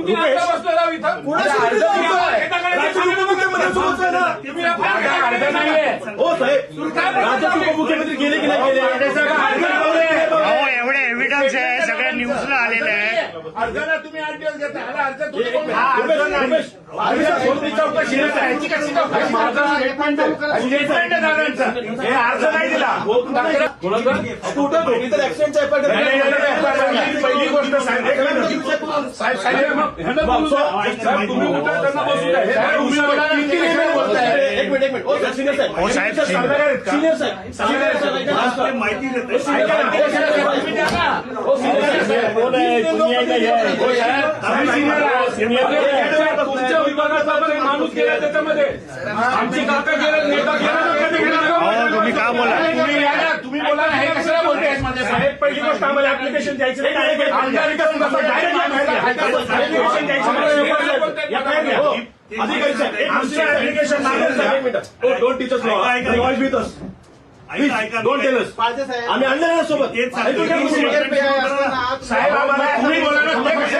नेमकी आता बसलो जाऊ इथं हो साहेब, राज्याचे उपमुख्यमंत्री गेले की नाही गेले? एवढे एव्हिडन्स आहे, सगळ्या न्यूजला आलेलं आहे. अर्जाला तुम्ही 8 दिवस घेता, ह्याला अर्ज तुम्ही चौकशी हे अर्ज नाही दिला. पहिली गोष्ट साहेब तुम्ही कुठं त्यांना बसू द्या. एक मिनिट हो साहेब, सिनियर साहेब माहिती देते. तुमच्या विभागाचा माणूस गेला त्याच्यामध्ये, आमची काका गेला, नेता गेला. तुम्ही का बोला? तुम्ही बोला हे कशाला बोलते साहेब? पहिली गोष्ट आम्हाला ऍप्लिकेशन द्यायचं don't teach us law, voice with us. Don't tell us. आम्ही आणलं ना सोबत तेच साहेब आम्हाला तुम्ही बोला ना.